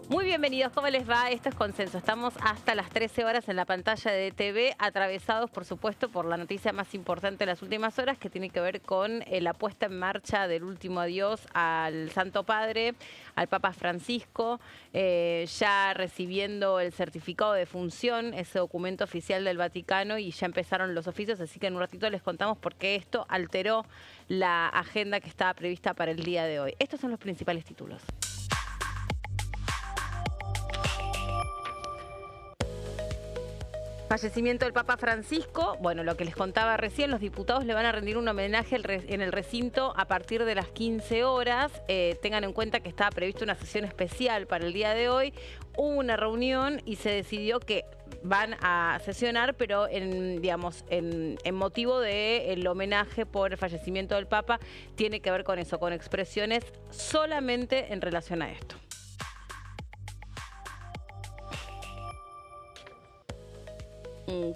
Muy bienvenidos, ¿cómo les va? Esto es Consenso. Estamos hasta las 13 horas en la pantalla de TV, atravesados, por supuesto, por la noticia más importante de las últimas horas, que tiene que ver con la puesta en marcha del último adiós al Santo Padre, al Papa Francisco, ya recibiendo el certificado de función, ese documento oficial del Vaticano, y ya empezaron los oficios, así que en un ratito les contamos por qué esto alteró la agenda que estaba prevista para el día de hoy. Estos son los principales títulos. Fallecimiento del Papa Francisco. Bueno, lo que les contaba recién, los diputados le van a rendir un homenaje en el recinto a partir de las 15 horas. Tengan en cuenta que estaba prevista una sesión especial para el día de hoy. Hubo una reunión y se decidió que van a sesionar, pero en motivo del homenaje por el fallecimiento del Papa. Tiene que ver con eso, con expresiones solamente en relación a esto.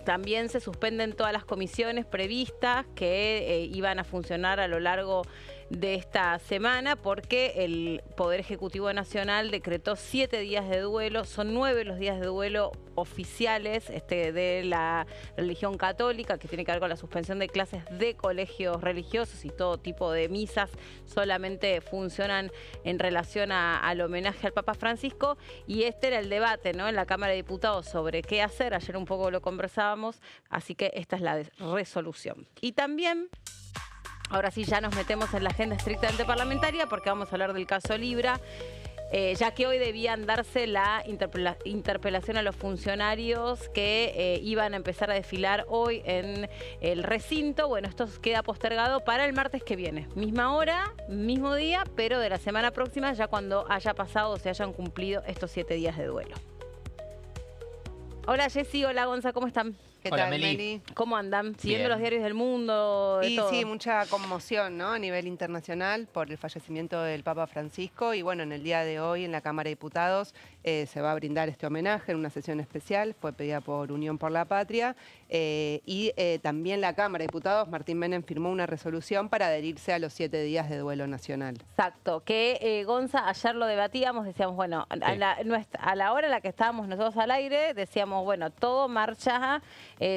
También se suspenden todas las comisiones previstas que iban a funcionar a lo largo de esta semana porque el Poder Ejecutivo Nacional decretó 7 días de duelo. Son 9 los días de duelo oficiales de la religión católica, que tiene que ver con la suspensión de clases de colegios religiosos, y todo tipo de misas solamente funcionan en relación al homenaje al Papa Francisco. Y este era el debate, ¿no?, en la Cámara de Diputados sobre qué hacer. Ayer un poco lo conversábamos, así que esta es la resolución. Y también, ahora sí, ya nos metemos en la agenda estrictamente parlamentaria porque vamos a hablar del caso Libra, ya que hoy debían darse la interpelación a los funcionarios que iban a empezar a desfilar hoy en el recinto. Bueno, esto queda postergado para el martes que viene. Misma hora, mismo día, pero de la semana próxima, ya cuando haya pasado o se hayan cumplido estos 7 días de duelo. Hola Jessy, hola Gonza, ¿cómo están? ¿Qué Hola, tal, Meli? ¿Cómo andan? Siguiendo Bien. los diarios del mundo, de Y todo. sí, mucha conmoción, ¿no?, a nivel internacional por el fallecimiento del Papa Francisco. Y bueno, en el día de hoy en la Cámara de Diputados se va a brindar este homenaje en una sesión especial. Fue pedida por Unión por la Patria. También la Cámara de Diputados, Martín Menem, firmó una resolución para adherirse a los 7 días de duelo nacional. Exacto, que Gonza, ayer lo debatíamos, decíamos, bueno, a la hora en la que estábamos nosotros al aire, decíamos, bueno, todo marcha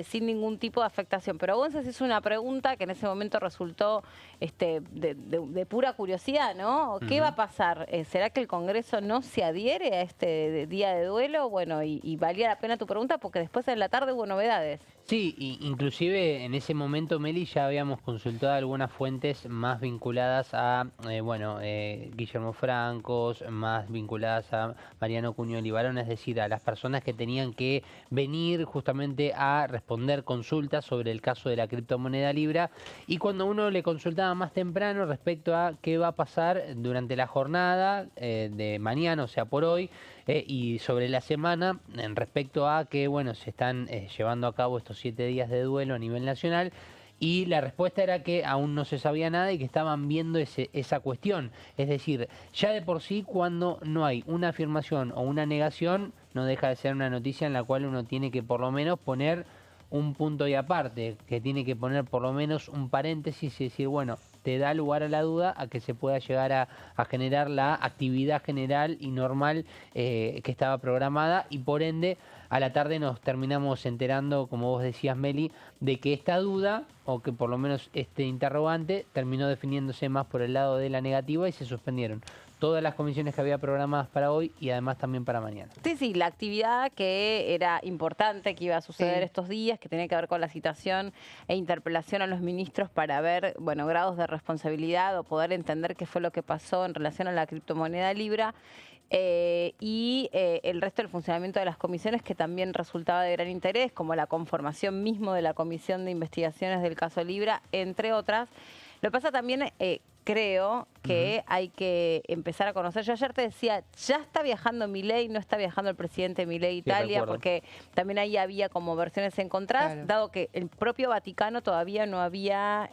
sin ningún tipo de afectación. Pero Gonza se hizo una pregunta que en ese momento resultó de pura curiosidad, ¿no? ¿Qué va a pasar? ¿Será que el Congreso no se adhiere a este día de duelo? Bueno, y valía la pena tu pregunta porque después en la tarde hubo novedades. Sí, inclusive en ese momento, Meli, ya habíamos consultado algunas fuentes más vinculadas a, Guillermo Francos, más vinculadas a Mariano Cuño Libarón, es decir, a las personas que tenían que venir justamente a responder consultas sobre el caso de la criptomoneda Libra. Y cuando uno le consultaba más temprano respecto a qué va a pasar durante la jornada de mañana, o sea, por hoy, y sobre la semana, en respecto a que, bueno, se están llevando a cabo estos 7 días de duelo a nivel nacional, y la respuesta era que aún no se sabía nada y que estaban viendo esa cuestión. Es decir, ya de por sí, cuando no hay una afirmación o una negación, no deja de ser una noticia en la cual uno tiene que por lo menos poner un punto y aparte, que tiene que poner por lo menos un paréntesis y decir, bueno, te da lugar a la duda a que se pueda llegar a generar la actividad general y normal que estaba programada, y por ende a la tarde nos terminamos enterando, como vos decías, Meli, de que esta duda, o que por lo menos este interrogante, terminó definiéndose más por el lado de la negativa y se suspendieron todas las comisiones que había programadas para hoy y además también para mañana. Sí, la actividad que era importante, que iba a suceder estos días, que tenía que ver con la citación e interpelación a los ministros para ver, bueno, grados de responsabilidad o poder entender qué fue lo que pasó en relación a la criptomoneda Libra, y el resto del funcionamiento de las comisiones, que también resultaba de gran interés, como la conformación mismo de la Comisión de Investigaciones del caso Libra, entre otras. Lo que pasa también, creo que hay que empezar a conocer. Yo ayer te decía, ya está viajando Milei, no está viajando el presidente Milei Italia, recuerdo. Porque también ahí había como versiones encontradas, Claro. dado que el propio Vaticano todavía no había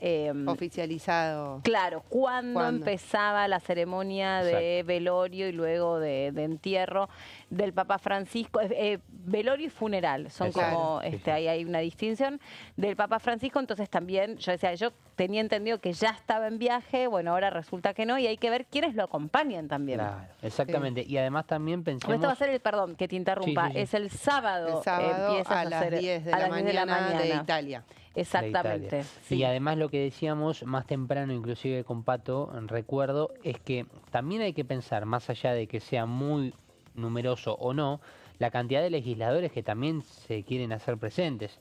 Oficializado. claro, ¿cuándo empezaba la ceremonia de velorio y luego de entierro del Papa Francisco? Velorio y funeral, son Exacto. como, Sí. ahí hay una distinción del Papa Francisco. Entonces también, yo decía, yo tenía entendido que ya estaba en viaje, bueno, bueno, ahora resulta que no, y hay que ver quiénes lo acompañan también. Claro, exactamente. Y además también pensemos... Esto va a ser perdón, que te interrumpa, Sí. es el sábado. El sábado empiezas a las 10 de la mañana de Italia. Exactamente. de Italia. Sí. Y además lo que decíamos más temprano, inclusive con Pato, recuerdo, es que también hay que pensar, más allá de que sea muy numeroso o no, la cantidad de legisladores que también se quieren hacer presentes.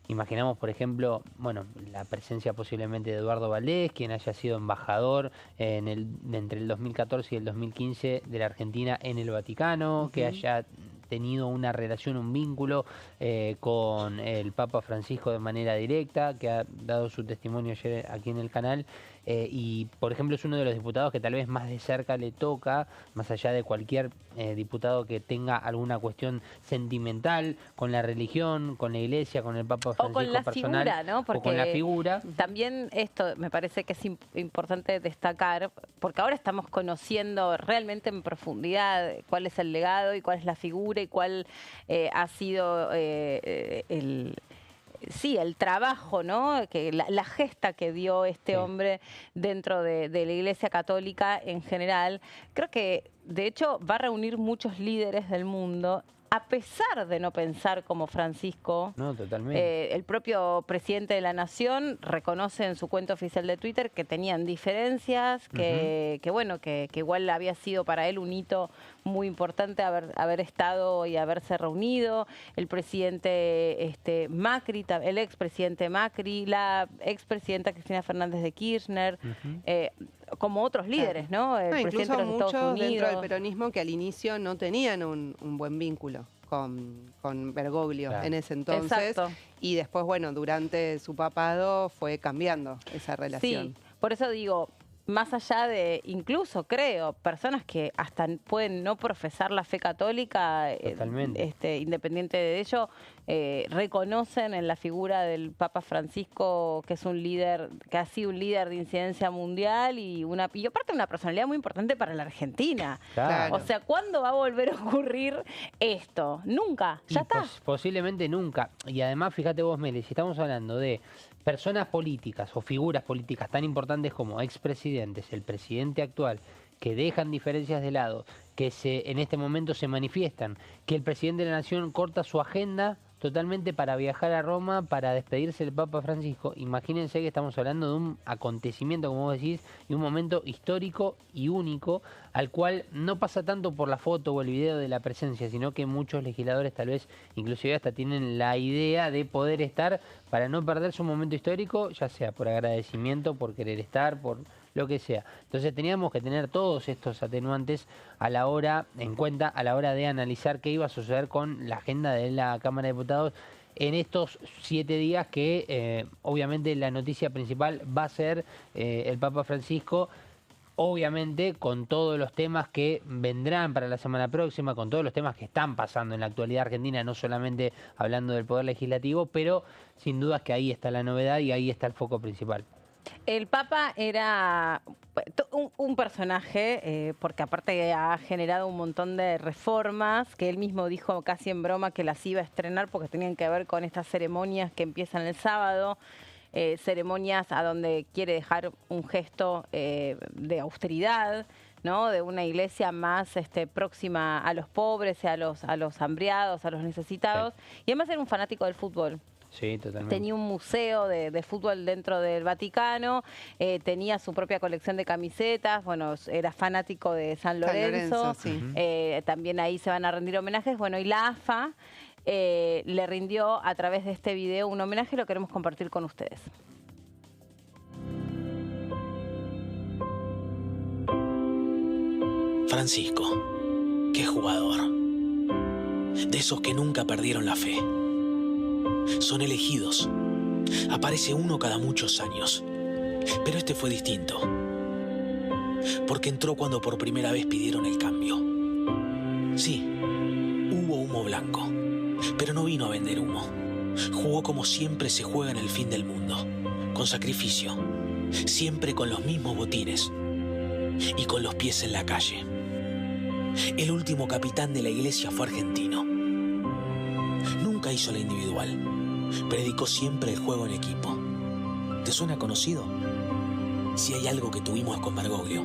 Imaginamos, por ejemplo, bueno, la presencia posiblemente de Eduardo Valdés, quien haya sido embajador entre el 2014 y el 2015 de la Argentina en el Vaticano, que haya tenido una relación, un vínculo con el Papa Francisco de manera directa, que ha dado su testimonio ayer aquí en el canal. Y, por ejemplo, es uno de los diputados que tal vez más de cerca le toca, más allá de cualquier diputado que tenga alguna cuestión sentimental con la religión, con la iglesia, con el Papa Francisco o con la personal, figura, ¿no? Porque o con la figura. También esto me parece que es importante destacar, porque ahora estamos conociendo realmente en profundidad cuál es el legado y cuál es la figura y cuál ha sido el trabajo, ¿no? Que la gesta que dio este hombre dentro de la Iglesia Católica en general. Creo que, de hecho, va a reunir muchos líderes del mundo, a pesar de no pensar como Francisco. No, totalmente. El propio presidente de la Nación reconoce en su cuenta oficial de Twitter que tenían diferencias, que bueno, que igual había sido para él un hito muy importante haber estado y haberse reunido. El presidente Macri, el expresidente Macri, la expresidenta Cristina Fernández de Kirchner, como otros líderes, ¿no? El presidente incluso de los Estados muchos Unidos. dentro del peronismo que al inicio no tenían un buen vínculo con Bergoglio en ese entonces. Exacto. Y después, bueno, durante su papado fue cambiando esa relación. Sí, por eso digo, más allá de, incluso creo, personas que hasta pueden no profesar la fe católica, independiente de ello, reconocen en la figura del Papa Francisco que es un líder, que ha sido un líder de incidencia mundial y aparte una personalidad muy importante para la Argentina. Claro. O sea, ¿cuándo va a volver a ocurrir esto? Nunca, ya está. Posiblemente nunca. Y además, fíjate vos, Meli, si estamos hablando de personas políticas o figuras políticas tan importantes como expresidentes, el presidente actual, que dejan diferencias de lado, que en este momento se manifiestan, que el presidente de la Nación corta su agenda totalmente para viajar a Roma, para despedirse del Papa Francisco. Imagínense que estamos hablando de un acontecimiento, como vos decís, y un momento histórico y único, al cual no pasa tanto por la foto o el video de la presencia, sino que muchos legisladores tal vez, inclusive hasta tienen la idea de poder estar para no perderse un momento histórico, ya sea por agradecimiento, por querer estar, por lo que sea. Entonces teníamos que tener todos estos atenuantes en cuenta a la hora de analizar qué iba a suceder con la agenda de la Cámara de Diputados en estos 7 días que obviamente la noticia principal va a ser el Papa Francisco, obviamente con todos los temas que vendrán para la semana próxima, con todos los temas que están pasando en la actualidad argentina, no solamente hablando del Poder Legislativo, pero sin dudas que ahí está la novedad y ahí está el foco principal. El Papa era un personaje, porque aparte ha generado un montón de reformas, que él mismo dijo casi en broma que las iba a estrenar porque tenían que ver con estas ceremonias que empiezan el sábado, ceremonias a donde quiere dejar un gesto de austeridad, ¿no? De una iglesia más próxima a los pobres, a los hambriados, a los necesitados. Sí. Y además era un fanático del fútbol. Sí, totalmente. Tenía un museo de fútbol dentro del Vaticano, tenía su propia colección de camisetas, bueno, era fanático de San Lorenzo, sí. También ahí se van a rendir homenajes, bueno, y la AFA le rindió a través de este video un homenaje, lo queremos compartir con ustedes. Francisco, qué jugador. De esos que nunca perdieron la fe. Son elegidos. Aparece uno cada muchos años. Pero este fue distinto. Porque entró cuando por primera vez pidieron el cambio. Sí, hubo humo blanco. Pero no vino a vender humo. Jugó como siempre se juega en el fin del mundo. Con sacrificio. Siempre con los mismos botines. Y con los pies en la calle. El último capitán de la iglesia fue argentino. Nunca hizo la individual. Predicó siempre el juego en equipo. ¿Te suena conocido? Si hay algo que tuvimos con Bergoglio,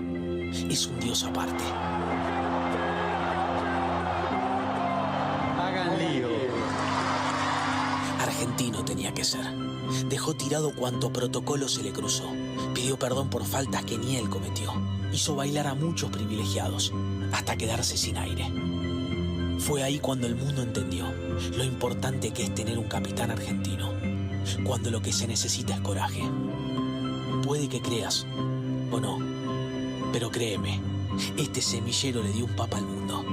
es un dios aparte. Hagan lío. Argentino tenía que ser. Dejó tirado cuanto protocolo se le cruzó. Pidió perdón por faltas que ni él cometió. Hizo bailar a muchos privilegiados, hasta quedarse sin aire. Fue ahí cuando el mundo entendió lo importante que es tener un capitán argentino, cuando lo que se necesita es coraje. Puede que creas o no, pero créeme, este semillero le dio un papa al mundo.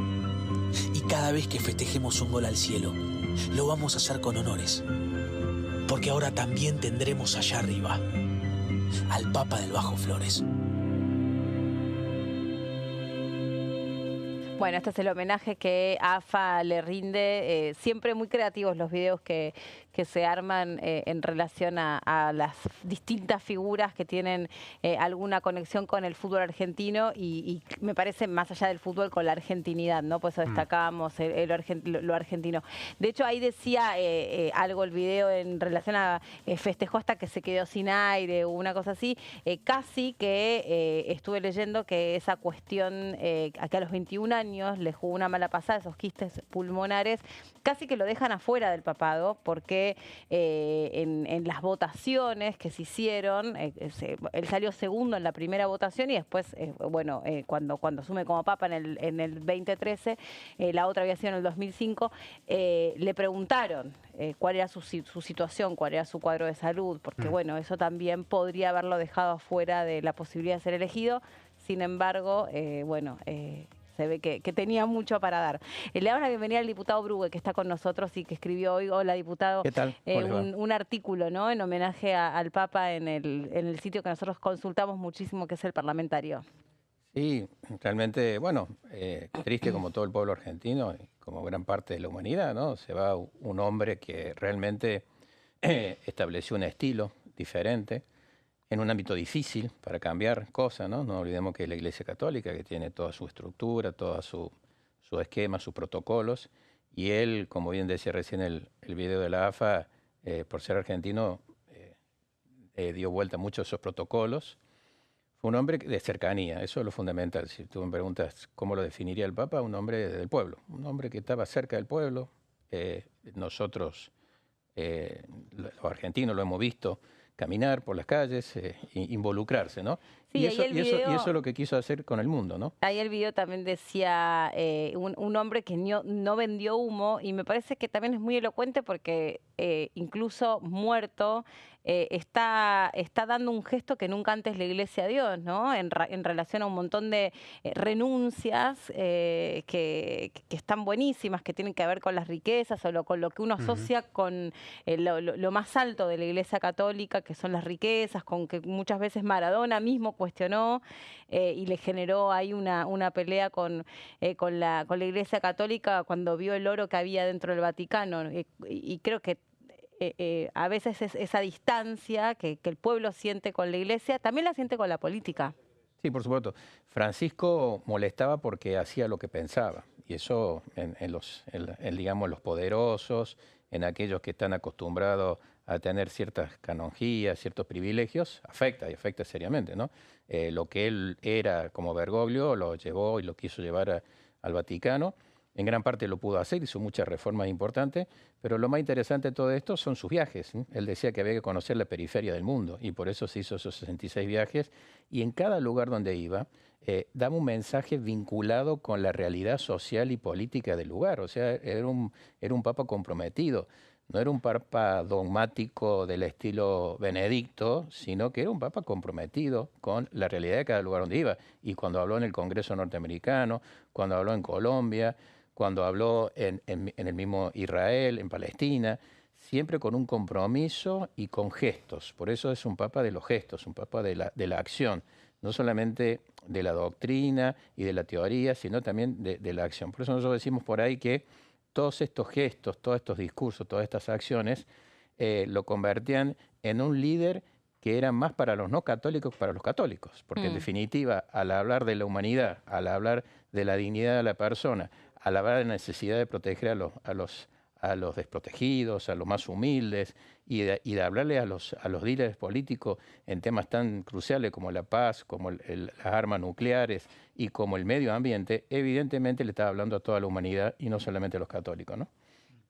Y cada vez que festejemos un gol al cielo, lo vamos a hacer con honores, porque ahora también tendremos allá arriba al Papa del Bajo Flores. Bueno, este es el homenaje que AFA le rinde. Siempre muy creativos los videos que se arman en relación a las distintas figuras que tienen alguna conexión con el fútbol argentino y me parece más allá del fútbol con la argentinidad, ¿no? Por eso destacábamos lo argentino. De hecho, ahí decía algo el video en relación a festejó hasta que se quedó sin aire o una cosa así. Casi que estuve leyendo que esa cuestión, que a los 21 años le jugó una mala pasada, esos quistes pulmonares, casi que lo dejan afuera del papado porque en las votaciones que se hicieron, él salió segundo en la primera votación y después, cuando asume como papa en el 2013, la otra había sido en el 2005, le preguntaron cuál era su situación, cuál era su cuadro de salud, porque bueno, eso también podría haberlo dejado afuera de la posibilidad de ser elegido. Sin embargo, se ve que tenía mucho para dar. Le damos la bienvenida al diputado Brugue, que está con nosotros y que escribió hoy, hola diputado, ¿Qué tal? Un artículo, ¿no?, en homenaje al Papa en el sitio que nosotros consultamos muchísimo, que es el Parlamentario. Sí, realmente, bueno, triste como todo el pueblo argentino, y como gran parte de la humanidad, ¿no? Se va un hombre que realmente estableció un estilo diferente, en un ámbito difícil para cambiar cosas, ¿no? No olvidemos que la Iglesia Católica, que tiene toda su estructura, todo su esquema, sus protocolos, y él, como bien decía recién el video de la AFA, por ser argentino, dio vuelta a muchos de esos protocolos. Fue un hombre de cercanía, eso es lo fundamental. Si tú me preguntas cómo lo definiría el Papa, un hombre del pueblo, un hombre que estaba cerca del pueblo. Nosotros, los argentinos, lo hemos visto caminar por las calles, involucrarse, ¿no? Sí, y eso es lo que quiso hacer con el mundo, ¿no? Ahí el video también decía un hombre que no vendió humo, y me parece que también es muy elocuente porque incluso muerto está dando un gesto que nunca antes la Iglesia dio, ¿no? En relación a un montón de renuncias que están buenísimas, que tienen que ver con las riquezas o con lo que uno asocia con lo más alto de la Iglesia Católica, que son las riquezas, con que muchas veces Maradona mismo cuestionó y le generó ahí una pelea con la Iglesia Católica cuando vio el oro que había dentro del Vaticano. Y creo que a veces esa distancia que el pueblo siente con la Iglesia, también la siente con la política. Sí, por supuesto. Francisco molestaba porque hacía lo que pensaba, y eso digamos, los poderosos, en aquellos que están acostumbrados a tener ciertas canonjías, ciertos privilegios, afecta, y afecta seriamente, ¿no? Lo que él era como Bergoglio lo llevó y lo quiso llevar al Vaticano. En gran parte lo pudo hacer, hizo muchas reformas importantes, pero lo más interesante de todo esto son sus viajes, ¿sí? Él decía que había que conocer la periferia del mundo, y por eso se hizo esos 66 viajes, y en cada lugar donde iba, daba un mensaje vinculado con la realidad social y política del lugar. O sea, era un papa comprometido. No era un papa dogmático del estilo Benedicto, sino que era un papa comprometido con la realidad de cada lugar donde iba. Y cuando habló en el Congreso norteamericano, cuando habló en Colombia, cuando habló en el mismo Israel, en Palestina, siempre con un compromiso y con gestos. Por eso es un papa de los gestos, un papa de la acción, no solamente de la doctrina y de la teoría, sino también de la acción. Por eso nosotros decimos por ahí que todos estos gestos, todos estos discursos, todas estas acciones, lo convertían en un líder que era más para los no católicos que para los católicos. Porque en definitiva, al hablar de la humanidad, al hablar de la dignidad de la persona, al hablar de la necesidad de proteger a a los desprotegidos, a los más humildes, y de hablarle a los líderes políticos en temas tan cruciales como la paz, como las armas nucleares y como el medio ambiente, evidentemente le está hablando a toda la humanidad y no solamente a los católicos, ¿no?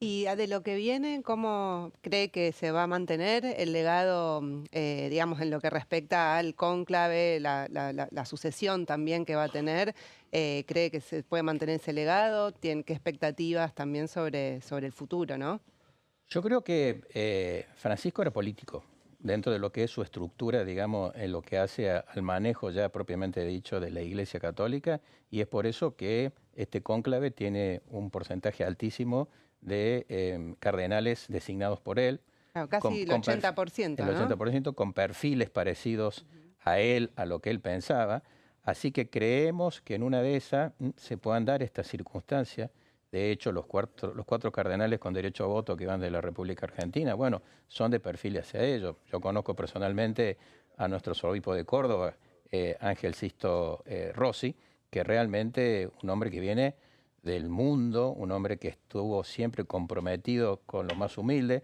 Y de lo que viene, ¿cómo cree que se va a mantener el legado, digamos, en lo que respecta al cónclave, la sucesión también que va a tener? ¿Cree que se puede mantener ese legado? ¿Qué expectativas también sobre el futuro, no? Yo creo que Francisco era político, dentro de lo que es su estructura, digamos, en lo que hace al manejo ya propiamente dicho de la Iglesia Católica, y es por eso que este cónclave tiene un porcentaje altísimo de cardenales designados por él. Claro, casi el 80%, el ¿no? 80% con perfiles parecidos a él, a lo que él pensaba. Así que creemos que en una de esas se puedan dar estas circunstancias. De hecho, los cuatro cardenales con derecho a voto que van de la República Argentina, bueno, son de perfil hacia ellos. Yo conozco personalmente a nuestro obispo de Córdoba, Ángel Sisto Rossi, que realmente un hombre que viene del mundo, un hombre que estuvo siempre comprometido con lo más humilde,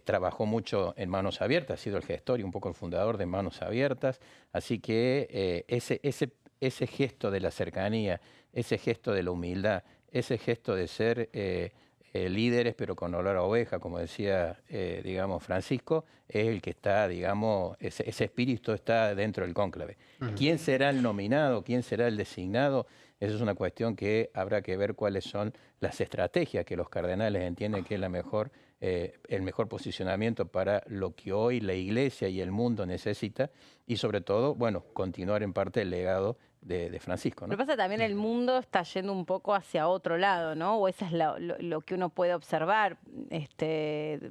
trabajó mucho en Manos Abiertas, ha sido el gestor y un poco el fundador de Manos Abiertas, así que ese gesto de la cercanía, ese gesto de la humildad, ese gesto de ser líderes pero con olor a oveja, como decía, digamos, Francisco, es el que está, digamos, ese espíritu está dentro del cónclave. ¿Quién será el nominado? ¿Quién será el designado? Esa es una cuestión que habrá que ver cuáles son las estrategias que los cardenales entienden que es el mejor posicionamiento para lo que hoy la Iglesia y el mundo necesita y sobre todo, bueno, continuar en parte el legado de Francisco, ¿no? Lo que pasa también el mundo está yendo un poco hacia otro lado, ¿no? O eso es lo que uno puede observar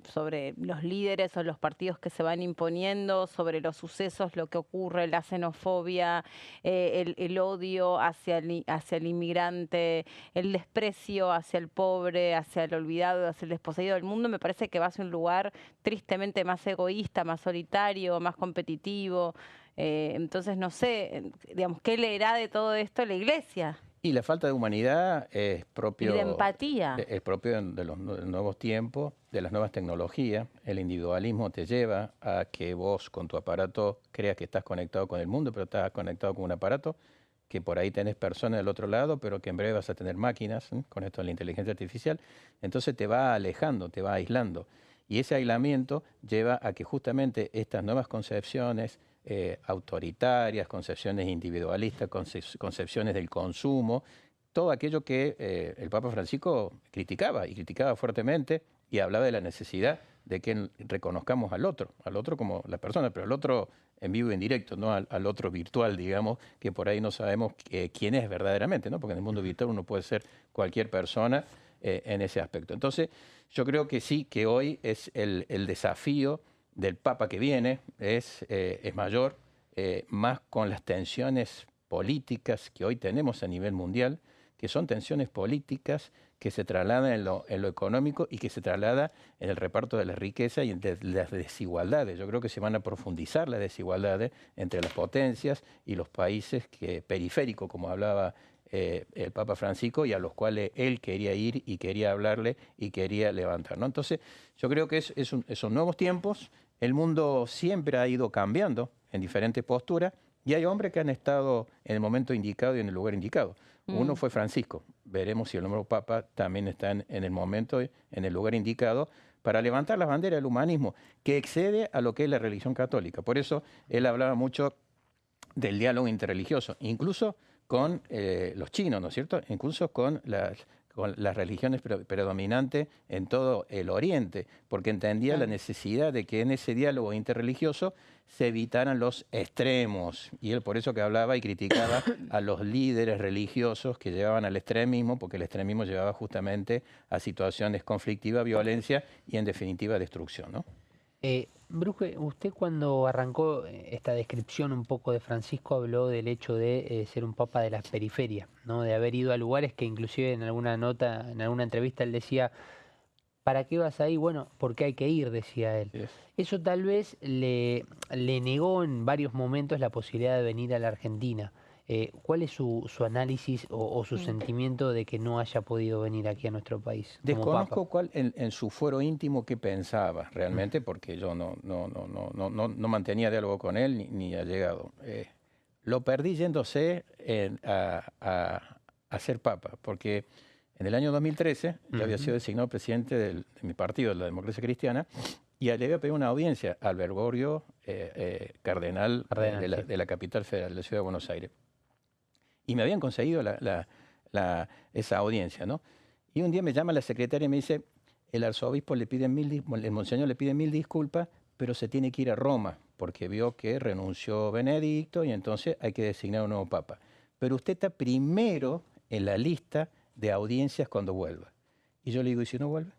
sobre los líderes o los partidos que se van imponiendo, sobre los sucesos, lo que ocurre, la xenofobia, el odio hacia el inmigrante, el desprecio hacia el pobre, hacia el olvidado, hacia el desposeído del mundo. Me parece que va hacia un lugar tristemente más egoísta, más solitario, más competitivo. Entonces, no sé, digamos, ¿qué leerá de todo esto la Iglesia? Y la falta de humanidad es propio, Y de empatía. Es propio de los nuevos tiempos, de las nuevas tecnologías. El individualismo te lleva a que vos con tu aparato creas que estás conectado con el mundo, pero estás conectado con un aparato, que por ahí tenés personas del otro lado, pero que en breve vas a tener máquinas, con esto de la inteligencia artificial. Entonces te va alejando, te va aislando. Y ese aislamiento lleva a que justamente estas nuevas concepciones autoritarias, concepciones individualistas, concepciones del consumo, todo aquello que el Papa Francisco criticaba, y criticaba fuertemente, y hablaba de la necesidad de que reconozcamos al otro como la persona, pero al otro en vivo y en directo, no al otro virtual, digamos, que por ahí no sabemos quién es verdaderamente, ¿no? Porque en el mundo virtual uno puede ser cualquier persona en ese aspecto. Entonces, yo creo que sí, que hoy es el desafío del Papa que viene es mayor, más con las tensiones políticas que hoy tenemos a nivel mundial, que son tensiones políticas que se trasladan en lo económico y que se traslada en el reparto de la riqueza y en las desigualdades. Yo creo que se van a profundizar las desigualdades entre las potencias y los países periféricos, como hablaba el Papa Francisco, y a los cuales él quería ir y quería hablarle y quería levantar, ¿no? Entonces, yo creo que son nuevos tiempos, el mundo siempre ha ido cambiando en diferentes posturas, y hay hombres que han estado en el momento indicado y en el lugar indicado. Uno fue Francisco, veremos si el nuevo Papa también está en el momento, en el lugar indicado, para levantar la bandera del humanismo, que excede a lo que es la religión católica. Por eso él hablaba mucho del diálogo interreligioso, incluso con los chinos, ¿no es cierto? Incluso con las religiones predominantes en todo el Oriente, porque entendía la necesidad de que en ese diálogo interreligioso se evitaran los extremos. Y él por eso que hablaba y criticaba a los líderes religiosos que llevaban al extremismo, porque el extremismo llevaba justamente a situaciones conflictivas, violencia y en definitiva destrucción, ¿no? Bruje, usted cuando arrancó esta descripción un poco de Francisco habló del hecho de ser un papa de las periferias, ¿no? De haber ido a lugares que inclusive en alguna nota, en alguna entrevista él decía, ¿para qué vas ahí? Bueno, porque hay que ir, decía él. Yes. Eso tal vez le negó en varios momentos la posibilidad de venir a la Argentina. ¿Cuál es su análisis o su sentimiento de que no haya podido venir aquí a nuestro país? Desconozco cuál en su fuero íntimo qué pensaba realmente, porque yo no mantenía diálogo con él ni ha llegado. Lo perdí yéndose a ser papa, porque en el año 2013 yo había sido designado presidente de mi partido, la Democracia Cristiana, y le había pedido una audiencia al Bergoglio, cardenal de la capital federal, de la ciudad de Buenos Aires. Y me habían conseguido esa audiencia, ¿no? Y un día me llama la secretaria y me dice, el arzobispo el monseñor le pide 1000 disculpas, pero se tiene que ir a Roma, porque vio que renunció Benedicto y entonces hay que designar un nuevo papa. Pero usted está primero en la lista de audiencias cuando vuelva. Y yo le digo, ¿y si no vuelve?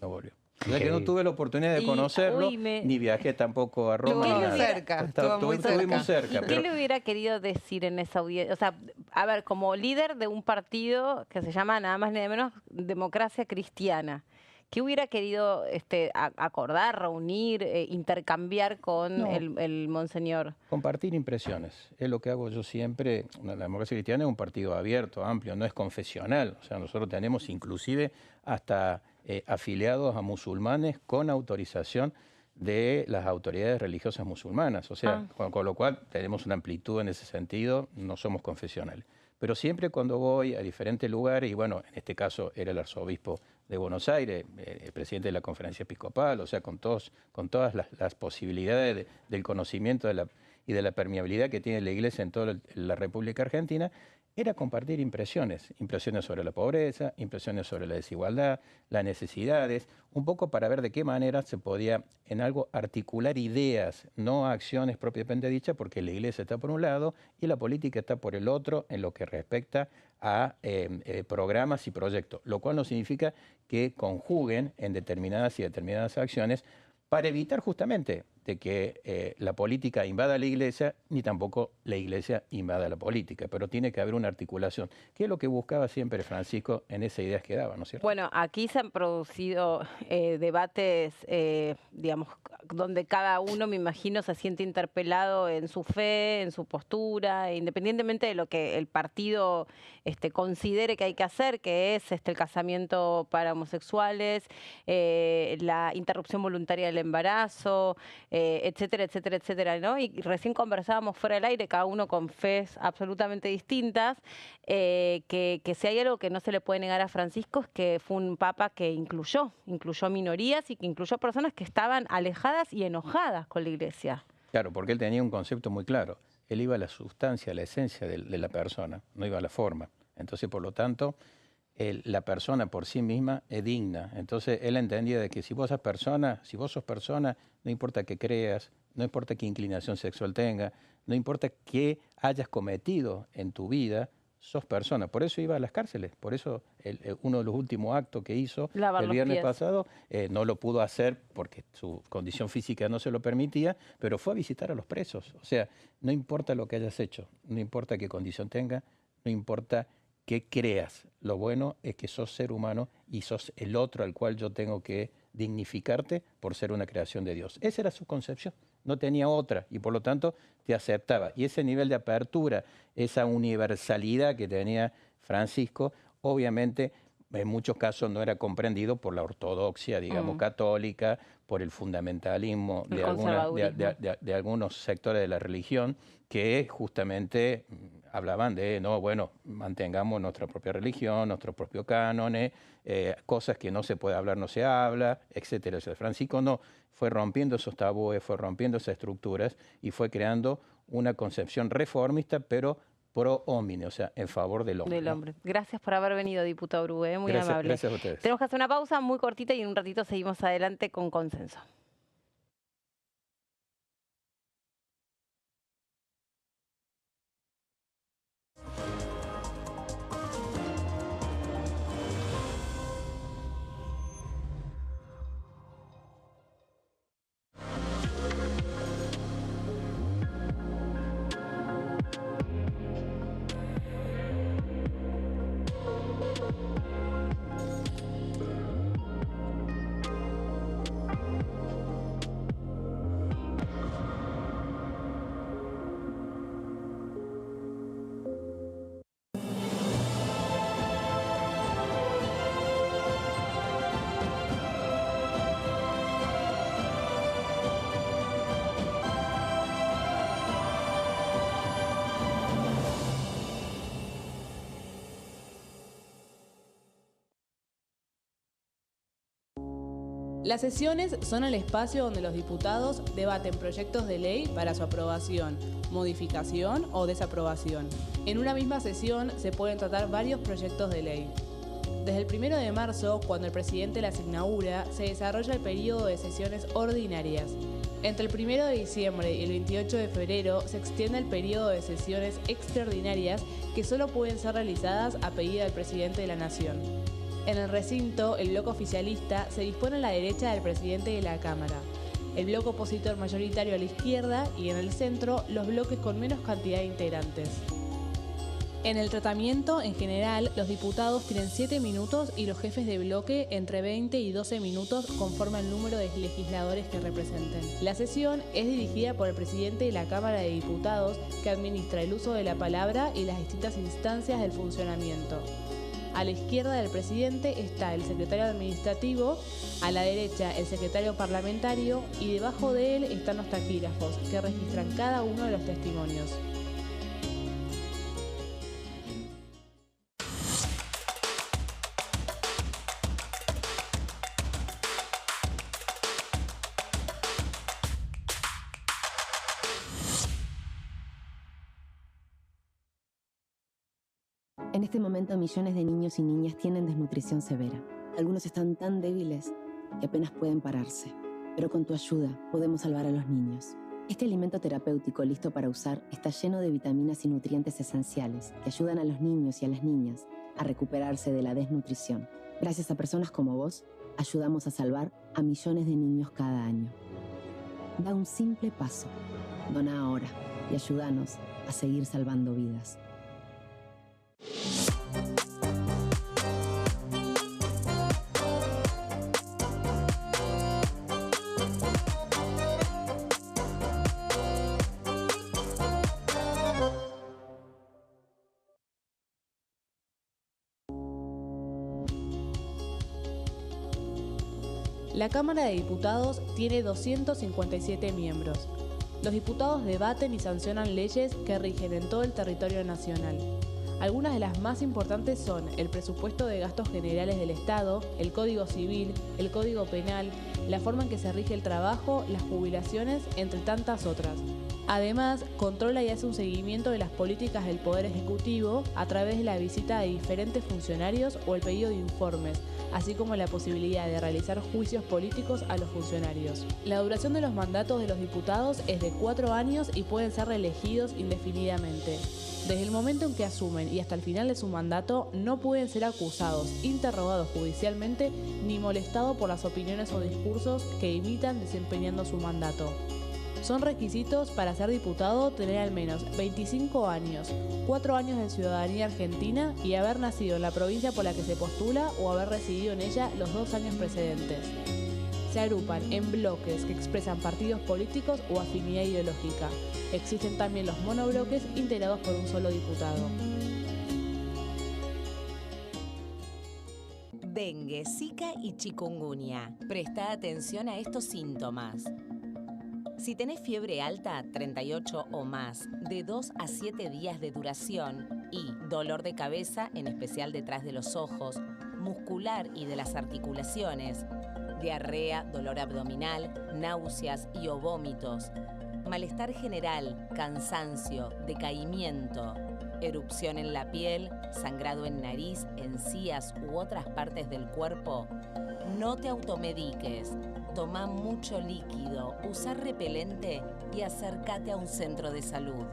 No volvió. O sea que no tuve la oportunidad de conocerlo, ni viajé tampoco a Roma. Estuvimos cerca. ¿Qué le hubiera querido decir en esa audiencia? O sea, a ver, como líder de un partido que se llama nada más ni nada menos Democracia Cristiana, ¿qué hubiera querido acordar, reunir, intercambiar con el monseñor? Compartir impresiones. Es lo que hago yo siempre. La Democracia Cristiana es un partido abierto, amplio, no es confesional. O sea, nosotros tenemos inclusive hasta afiliados a musulmanes con autorización de las autoridades religiosas musulmanas. O sea, con lo cual tenemos una amplitud en ese sentido, no somos confesionales. Pero siempre cuando voy a diferentes lugares, y bueno, en este caso era el arzobispo de Buenos Aires, el presidente de la Conferencia Episcopal, o sea, con todas las posibilidades del conocimiento y de la permeabilidad que tiene la Iglesia en toda la República Argentina, era compartir impresiones sobre la pobreza, impresiones sobre la desigualdad, las necesidades, un poco para ver de qué manera se podía en algo articular ideas, no acciones propiamente dichas, porque la Iglesia está por un lado y la política está por el otro en lo que respecta a programas y proyectos, lo cual no significa que conjuguen en determinadas acciones para evitar justamente de que la política invada la Iglesia, ni tampoco la Iglesia invada la política, pero tiene que haber una articulación, que es lo que buscaba siempre Francisco en esas ideas que daba, ¿no es cierto? Bueno, aquí se han producido debates, digamos, donde cada uno, me imagino, se siente interpelado en su fe, en su postura, independientemente de lo que el partido considere que hay que hacer, que es el casamiento para homosexuales, la interrupción voluntaria del embarazo, etcétera, etcétera, etcétera, ¿no? Y recién conversábamos fuera del aire, cada uno con fes absolutamente distintas, que si hay algo que no se le puede negar a Francisco es que fue un papa que incluyó minorías y que incluyó personas que estaban alejadas y enojadas con la Iglesia. Claro, porque él tenía un concepto muy claro. Él iba a la sustancia, a la esencia de la persona, no iba a la forma. Entonces, por lo tanto, la persona por sí misma es digna. Entonces, él entendía de que si vos sos persona, no importa qué creas, no importa qué inclinación sexual tenga, no importa qué hayas cometido en tu vida, sos persona. Por eso iba a las cárceles. Por eso uno de los últimos actos que hizo el viernes pasado, no lo pudo hacer porque su condición física no se lo permitía, pero fue a visitar a los presos. O sea, no importa lo que hayas hecho, no importa qué condición tenga, no importa qué creas. Lo bueno es que sos ser humano y sos el otro al cual yo tengo que dignificarte por ser una creación de Dios. Esa era su concepción, no tenía otra y por lo tanto te aceptaba. Y ese nivel de apertura, esa universalidad que tenía Francisco, obviamente en muchos casos no era comprendido por la ortodoxia, digamos, católica, por el fundamentalismo de algunos sectores de la religión que justamente hablaban de, no, bueno, mantengamos nuestra propia religión, nuestros propios cánones, cosas que no se puede hablar, no se habla, etcétera. O sea, Francisco no, fue rompiendo esos tabúes, fue rompiendo esas estructuras y fue creando una concepción reformista, pero pro homine, o sea, en favor del hombre. Del hombre. Gracias por haber venido, diputado Brugué, muy amable. Gracias a ustedes. Tenemos que hacer una pausa muy cortita y en un ratito seguimos adelante con Consenso. Las sesiones son el espacio donde los diputados debaten proyectos de ley para su aprobación, modificación o desaprobación. En una misma sesión se pueden tratar varios proyectos de ley. Desde el 1 de marzo, cuando el presidente las inaugura, se desarrolla el periodo de sesiones ordinarias. Entre el 1 de diciembre y el 28 de febrero se extiende el periodo de sesiones extraordinarias que solo pueden ser realizadas a pedido del presidente de la Nación. En el recinto, el bloque oficialista se dispone a la derecha del presidente de la Cámara, el bloque opositor mayoritario a la izquierda y en el centro los bloques con menos cantidad de integrantes. En el tratamiento, en general, los diputados tienen 7 minutos y los jefes de bloque entre 20 y 12 minutos conforme al número de legisladores que representen. La sesión es dirigida por el presidente de la Cámara de Diputados, que administra el uso de la palabra y las distintas instancias del funcionamiento. A la izquierda del presidente está el secretario administrativo, a la derecha el secretario parlamentario y debajo de él están los taquígrafos, que registran cada uno de los testimonios. En este momento, millones de niños y niñas tienen desnutrición severa. Algunos están tan débiles que apenas pueden pararse. Pero con tu ayuda, podemos salvar a los niños. Este alimento terapéutico listo para usar está lleno de vitaminas y nutrientes esenciales que ayudan a los niños y a las niñas a recuperarse de la desnutrición. Gracias a personas como vos, ayudamos a salvar a millones de niños cada año. Da un simple paso. Dona ahora y ayúdanos a seguir salvando vidas. La Cámara de Diputados tiene 257 miembros. Los diputados debaten y sancionan leyes que rigen en todo el territorio nacional. Algunas de las más importantes son el presupuesto de gastos generales del Estado, el Código Civil, el Código Penal, la forma en que se rige el trabajo, las jubilaciones, entre tantas otras. Además, controla y hace un seguimiento de las políticas del Poder Ejecutivo a través de la visita de diferentes funcionarios o el pedido de informes, así como la posibilidad de realizar juicios políticos a los funcionarios. La duración de los mandatos de los diputados es de 4 años y pueden ser reelegidos indefinidamente. Desde el momento en que asumen y hasta el final de su mandato, no pueden ser acusados, interrogados judicialmente, ni molestados por las opiniones o discursos que imitan desempeñando su mandato. Son requisitos para ser diputado tener al menos 25 años, 4 años de ciudadanía argentina y haber nacido en la provincia por la que se postula o haber residido en ella los 2 años precedentes. Se agrupan en bloques que expresan partidos políticos o afinidad ideológica. Existen también los monobloques integrados por un solo diputado. Dengue, Zika y chikungunya. Presta atención a estos síntomas. Si tenés fiebre alta, 38 o más, de 2 a 7 días de duración y dolor de cabeza, en especial detrás de los ojos, muscular y de las articulaciones, diarrea, dolor abdominal, náuseas y o vómitos, malestar general, cansancio, decaimiento, erupción en la piel, sangrado en nariz, encías u otras partes del cuerpo, no te automediques. Toma mucho líquido, usa repelente y acércate a un centro de salud.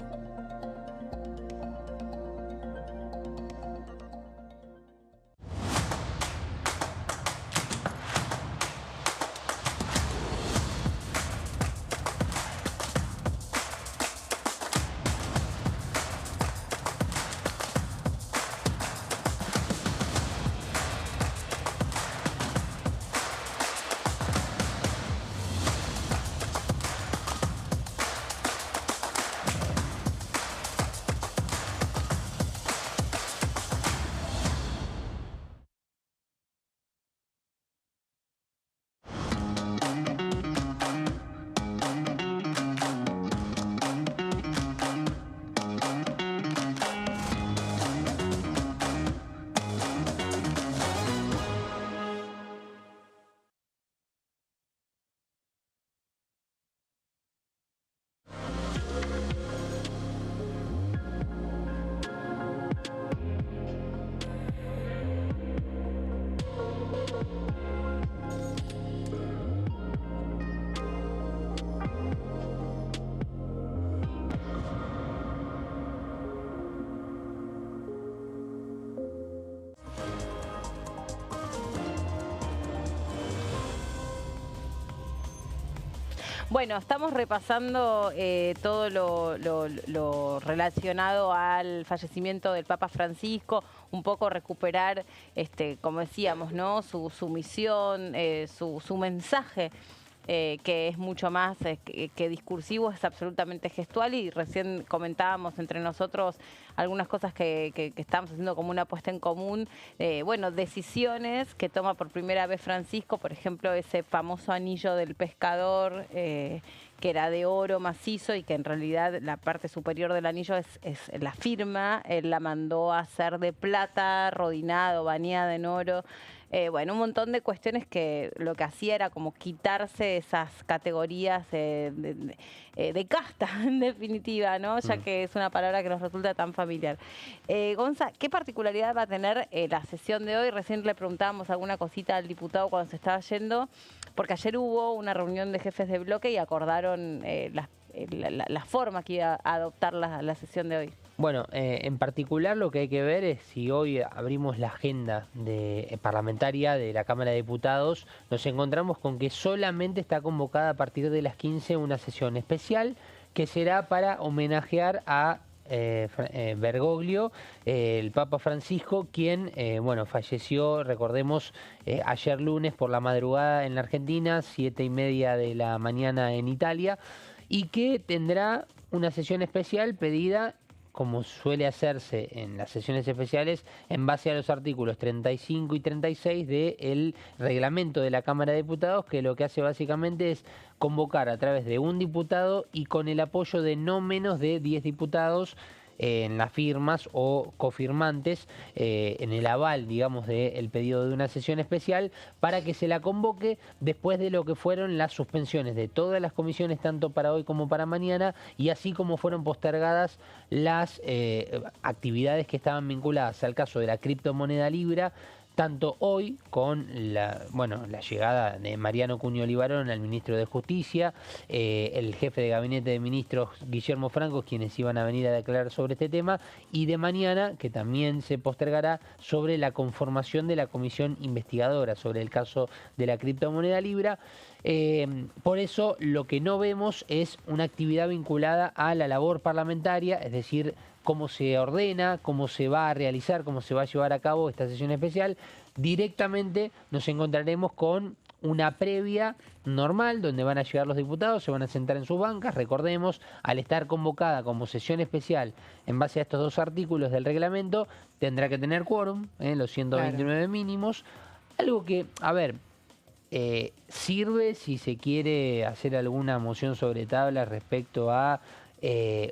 Bueno, estamos repasando todo lo relacionado al fallecimiento del Papa Francisco, un poco recuperar, como decíamos, ¿no? Su misión, su mensaje. Que es mucho más que discursivo, es absolutamente gestual, y recién comentábamos entre nosotros algunas cosas que estamos haciendo como una puesta en común, bueno, decisiones que toma por primera vez Francisco, por ejemplo, ese famoso anillo del pescador, que era de oro macizo y que en realidad la parte superior del anillo es la firma, él la mandó a hacer de plata, rodinado, bañada en oro. Bueno, un montón de cuestiones que lo que hacía era como quitarse esas categorías de casta, en definitiva, ¿no? Ya que es una palabra que nos resulta tan familiar. Gonza, ¿qué particularidad va a tener la sesión de hoy? Recién le preguntábamos alguna cosita al diputado cuando se estaba yendo, porque ayer hubo una reunión de jefes de bloque y acordaron la forma que iba a adoptar la sesión de hoy. Bueno, en particular lo que hay que ver es si hoy abrimos la agenda parlamentaria de la Cámara de Diputados, nos encontramos con que solamente está convocada a partir de las 15 una sesión especial que será para homenajear a Bergoglio, el Papa Francisco, quien bueno, falleció, recordemos, ayer lunes por la madrugada en la Argentina, 7:30 de la mañana en Italia, y que tendrá una sesión especial pedida, como suele hacerse en las sesiones especiales, en base a los artículos 35 y 36 del reglamento de la Cámara de Diputados, que lo que hace básicamente es convocar a través de un diputado y con el apoyo de no menos de 10 diputados en las firmas o cofirmantes, en el aval, digamos, del pedido de una sesión especial, para que se la convoque después de lo que fueron las suspensiones de todas las comisiones, tanto para hoy como para mañana, y así como fueron postergadas las actividades que estaban vinculadas al caso de la criptomoneda Libra, tanto hoy con la llegada de Mariano Cuño Libarón, al ministro de Justicia, el jefe de gabinete de ministros Guillermo Franco, quienes iban a venir a declarar sobre este tema, y de mañana, que también se postergará, sobre la conformación de la comisión investigadora sobre el caso de la criptomoneda Libra. Por eso lo que no vemos es una actividad vinculada a la labor parlamentaria, es decir, cómo se ordena, cómo se va a realizar, cómo se va a llevar a cabo esta sesión especial. Directamente nos encontraremos con una previa normal, donde van a llegar los diputados, se van a sentar en sus bancas. Recordemos, al estar convocada como sesión especial en base a estos dos artículos del reglamento, tendrá que tener quórum, los 129 claro, mínimos. Algo que, a ver, sirve si se quiere hacer alguna moción sobre tabla respecto a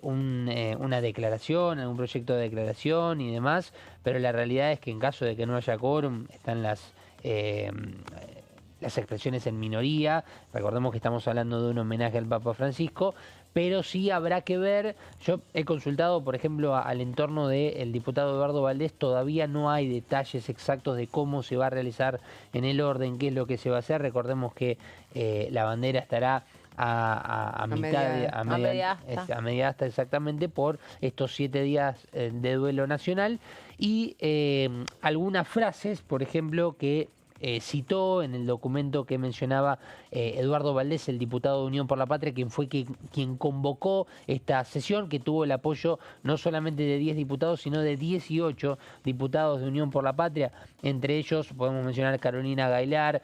una declaración, algún proyecto de declaración y demás, pero la realidad es que en caso de que no haya quórum están las expresiones en minoría. Recordemos que estamos hablando de un homenaje al Papa Francisco, pero sí habrá que ver. Yo he consultado, por ejemplo, al entorno del diputado Eduardo Valdés, todavía no hay detalles exactos de cómo se va a realizar en el orden, qué es lo que se va a hacer. Recordemos que la bandera estará a media asta exactamente por estos 7 días de duelo nacional, y algunas frases, por ejemplo, que citó en el documento que mencionaba Eduardo Valdés, el diputado de Unión por la Patria, quien fue quien convocó esta sesión, que tuvo el apoyo no solamente de 10 diputados, sino de 18 diputados de Unión por la Patria. Entre ellos podemos mencionar Carolina Gailar,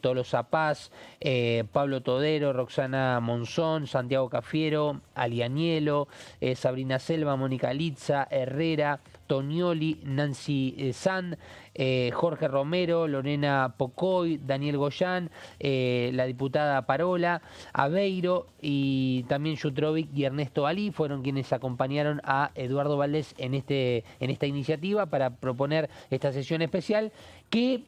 Tolosa Paz, Pablo Todero, Roxana Monzón, Santiago Cafiero, Alianielo, Sabrina Selva, Mónica Litza, Herrera, Tonioli, Nancy San, Jorge Romero, Lorena Pocoy, Daniel Goyán, la diputada Parola, Aveiro y también Yutrovic y Ernesto Ali fueron quienes acompañaron a Eduardo Valdés en esta iniciativa para proponer esta sesión especial que,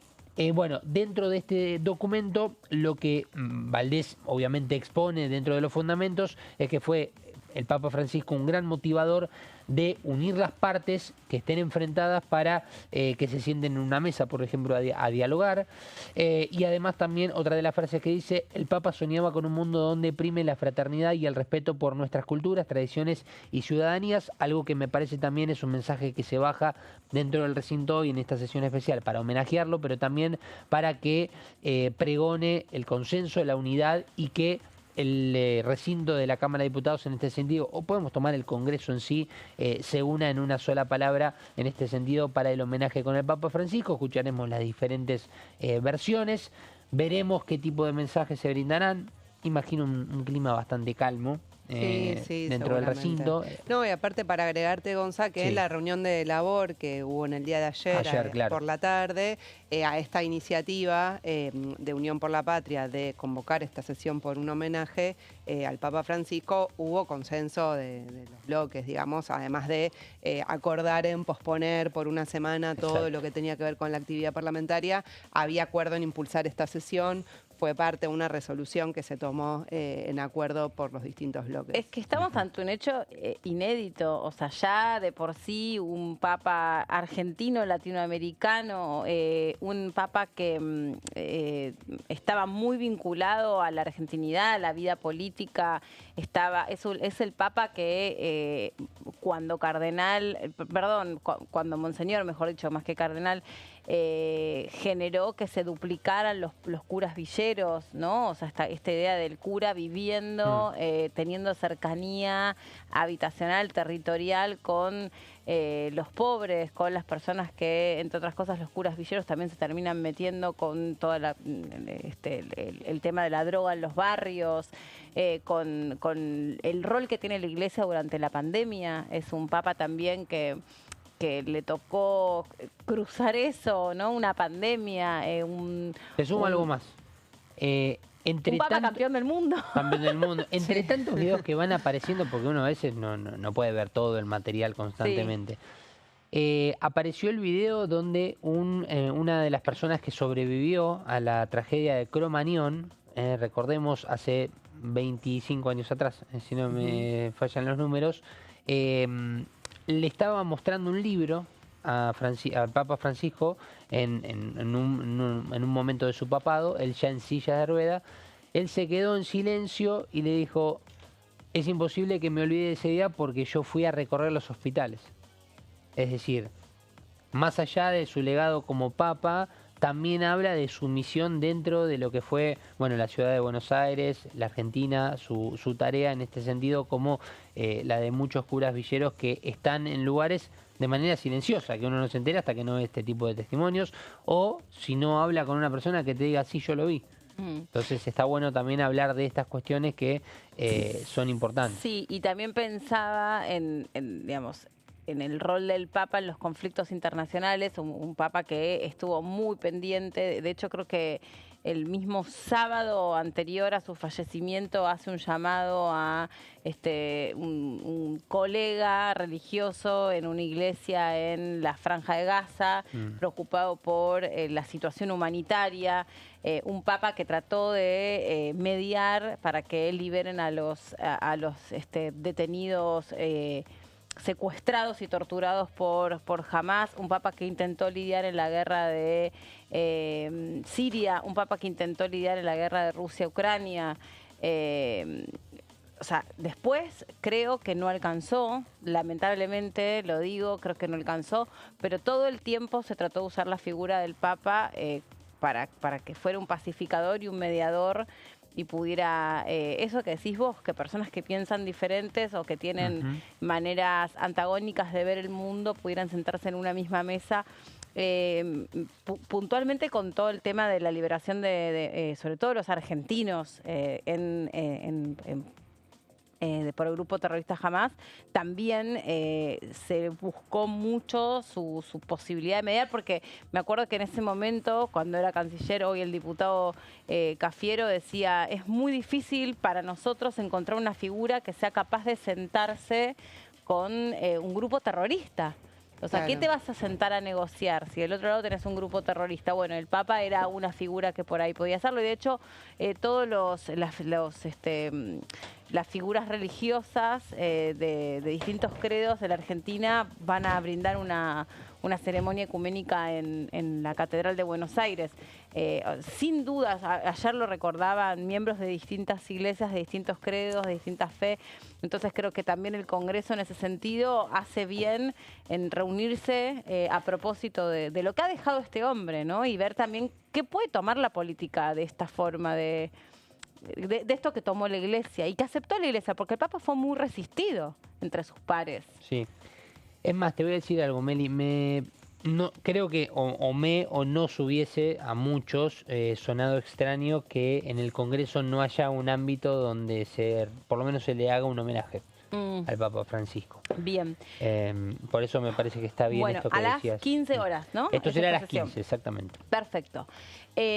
bueno, dentro de este documento lo que Valdés obviamente expone dentro de los fundamentos es que fue el Papa Francisco un gran motivador de unir las partes que estén enfrentadas para que se sienten en una mesa, por ejemplo, a dialogar. Y además también otra de las frases que dice: el Papa soñaba con un mundo donde prime la fraternidad y el respeto por nuestras culturas, tradiciones y ciudadanías, algo que me parece también es un mensaje que se baja dentro del recinto hoy en esta sesión especial para homenajearlo, pero también para que pregone el consenso, la unidad y que el recinto de la Cámara de Diputados en este sentido, o podemos tomar el Congreso en sí, se una en una sola palabra en este sentido para el homenaje con el Papa Francisco. Escucharemos las diferentes versiones, veremos qué tipo de mensajes se brindarán. Imagino un clima bastante calmo. Dentro del recinto. No, y aparte para agregarte, Gonzalo, que Sí. es la reunión de labor que hubo en el día de ayer Claro. por la tarde, a esta iniciativa de Unión por la Patria de convocar esta sesión por un homenaje al Papa Francisco, hubo consenso de los bloques, digamos, además de acordar en posponer por una semana todo Exacto. lo que tenía que ver con la actividad parlamentaria. Había acuerdo en impulsar esta sesión. Fue parte de una resolución que se tomó en acuerdo por los distintos bloques. Es que estamos ante un hecho inédito, o sea, ya de por sí un papa argentino, latinoamericano, un papa que estaba muy vinculado a la argentinidad, a la vida política, es el papa que cuando monseñor, mejor dicho, más que cardenal, generó que se duplicaran los curas villeros, ¿no? O sea, esta idea del cura viviendo, teniendo cercanía habitacional, territorial con los pobres, con las personas que, entre otras cosas, los curas villeros también se terminan metiendo con todo el tema de la droga en los barrios, con el rol que tiene la Iglesia durante la pandemia. Es un papa también que le tocó cruzar eso, ¿no? Una pandemia. Te sumo algo más. Un papa campeón del mundo. Campeón del mundo. Entre tantos videos que van apareciendo, porque uno a veces no puede ver todo el material constantemente. Apareció el video donde una de las personas que sobrevivió a la tragedia de Cromañón, recordemos hace 25 años atrás, si no me fallan los números, le estaba mostrando un libro al Papa Francisco en un momento de su papado, él ya en silla de rueda. Él se quedó en silencio y le dijo: es imposible que me olvide de ese día porque yo fui a recorrer los hospitales. Es decir, más allá de su legado como papa, también habla de su misión dentro de lo que fue, bueno, la ciudad de Buenos Aires, la Argentina, su tarea en este sentido, como la de muchos curas villeros que están en lugares de manera silenciosa, que uno no se entera hasta que no ve este tipo de testimonios, o si no habla con una persona que te diga: sí, yo lo vi. Entonces está bueno también hablar de estas cuestiones que son importantes. Sí, y también pensaba digamos, en el rol del Papa en los conflictos internacionales, un Papa que estuvo muy pendiente. De hecho, creo que el mismo sábado anterior a su fallecimiento hace un llamado a un colega religioso en una iglesia en la Franja de Gaza, preocupado por la situación humanitaria. Un Papa que trató de mediar para que liberen a los detenidos secuestrados y torturados por Hamás, un papa que intentó lidiar en la guerra de Siria, un papa que intentó lidiar en la guerra de Rusia-Ucrania. O sea, después creo que no alcanzó, lamentablemente lo digo, creo que no alcanzó, pero todo el tiempo se trató de usar la figura del papa para que fuera un pacificador y un mediador y pudiera, eso que decís vos, que personas que piensan diferentes o que tienen maneras antagónicas de ver el mundo pudieran sentarse en una misma mesa, puntualmente con todo el tema de la liberación de sobre todo los argentinos por el grupo terrorista Hamás. También se buscó mucho su posibilidad de mediar, porque me acuerdo que en ese momento, cuando era canciller, hoy el diputado Cafiero decía: es muy difícil para nosotros encontrar una figura que sea capaz de sentarse con un grupo terrorista. O sea, Claro. ¿qué te vas a sentar a negociar si del otro lado tenés un grupo terrorista? Bueno, el Papa era una figura que por ahí podía hacerlo, y de hecho las figuras religiosas de distintos credos de la Argentina van a brindar una ceremonia ecuménica en la Catedral de Buenos Aires. Sin dudas, ayer lo recordaban miembros de distintas iglesias, de distintos credos, de distintas fe. Entonces creo que también el Congreso en ese sentido hace bien en reunirse a propósito de lo que ha dejado este hombre, ¿no? Y ver también qué puede tomar la política de esta forma de de esto que tomó la Iglesia y que aceptó la Iglesia, porque el Papa fue muy resistido entre sus pares. Sí. Es más, te voy a decir algo, Meli. No, creo que o nos hubiese a muchos sonado extraño que en el Congreso no haya un ámbito donde por lo menos se le haga un homenaje al Papa Francisco. Bien. Por eso me parece que está bien esto que a decías. las 15 horas, ¿no? Esto será a las sesión. 15, exactamente. Perfecto.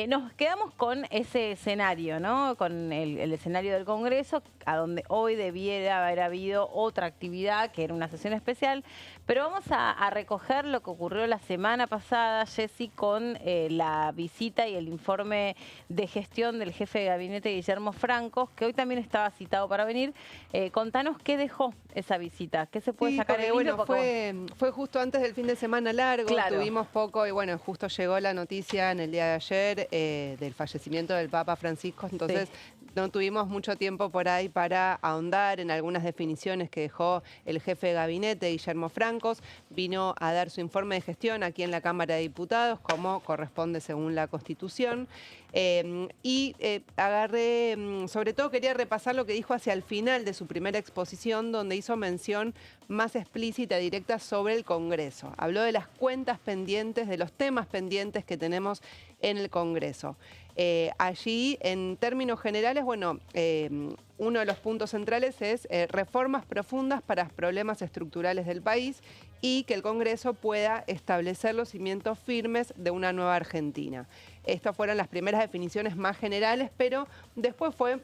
Nos quedamos con ese escenario, ¿no? Con el escenario del Congreso, a donde hoy debiera haber habido otra actividad, que era una sesión especial. Pero vamos a recoger lo que ocurrió la semana pasada, Jessy, con la visita y el informe de gestión del jefe de gabinete, Guillermo Francos, que hoy también estaba citado para venir. Contanos qué dejó esa visita, qué se puede sacar porque, en hilo. Fue justo antes del fin de semana largo, Claro. Tuvimos poco y bueno, justo llegó la noticia en el día de ayer del fallecimiento del Papa Francisco, entonces no tuvimos mucho tiempo por ahí para ahondar en algunas definiciones que dejó el jefe de gabinete, Guillermo Francos. Vino a dar su informe de gestión aquí en la Cámara de Diputados, como corresponde según la Constitución. Agarré, sobre todo quería repasar lo que dijo hacia el final de su primera exposición, donde hizo mención más explícita y directa sobre el Congreso. Habló de las cuentas pendientes, de los temas pendientes que tenemos en el Congreso. Allí, en términos generales, bueno, uno de los puntos centrales es reformas profundas para los problemas estructurales del país y que el Congreso pueda establecer los cimientos firmes de una nueva Argentina. Estas fueron las primeras definiciones más generales, pero después fue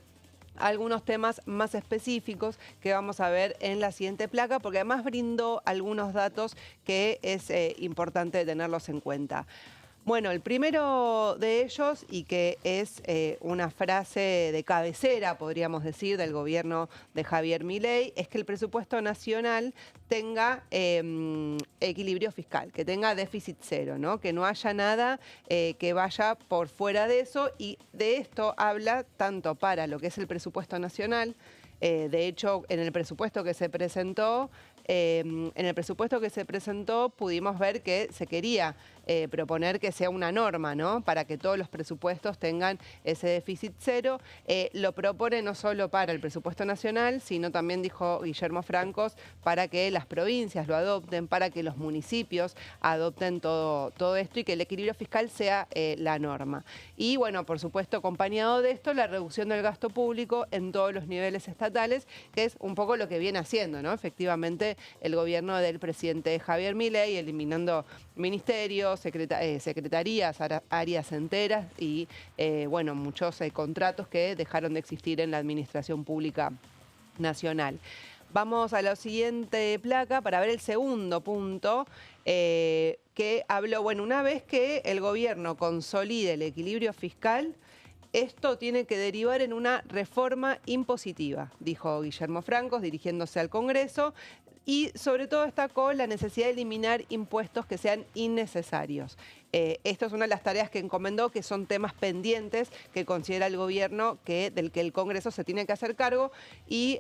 algunos temas más específicos que vamos a ver en la siguiente placa, porque además brindó algunos datos que es importante tenerlos en cuenta. Bueno, el primero de ellos, y que es una frase de cabecera, podríamos decir, del gobierno de Javier Milei, es que el presupuesto nacional tenga equilibrio fiscal, que tenga déficit cero, ¿no? Que no haya nada que vaya por fuera de eso, y de esto habla tanto para lo que es el presupuesto nacional. De hecho, en el presupuesto que se presentó, pudimos ver que se quería proponer que sea una norma, ¿no? Para que todos los presupuestos tengan ese déficit cero. Lo propone no solo para el presupuesto nacional, sino también, dijo Guillermo Francos, para que las provincias lo adopten, para que los municipios adopten todo esto y que el equilibrio fiscal sea la norma. Y bueno, por supuesto, acompañado de esto, la reducción del gasto público en todos los niveles estatales, que es un poco lo que viene haciendo, ¿no? Efectivamente, el gobierno del presidente Javier Milei, eliminando ministerios, secretarías, áreas enteras y, bueno, muchos contratos que dejaron de existir en la administración pública nacional. Vamos a la siguiente placa para ver el segundo punto, que habló, bueno, una vez que el gobierno consolide el equilibrio fiscal, esto tiene que derivar en una reforma impositiva, dijo Guillermo Francos, dirigiéndose al Congreso. Y sobre todo destacó la necesidad de eliminar impuestos que sean innecesarios. Esto es una de las tareas que encomendó, que son temas pendientes que considera el gobierno del que el Congreso se tiene que hacer cargo. Y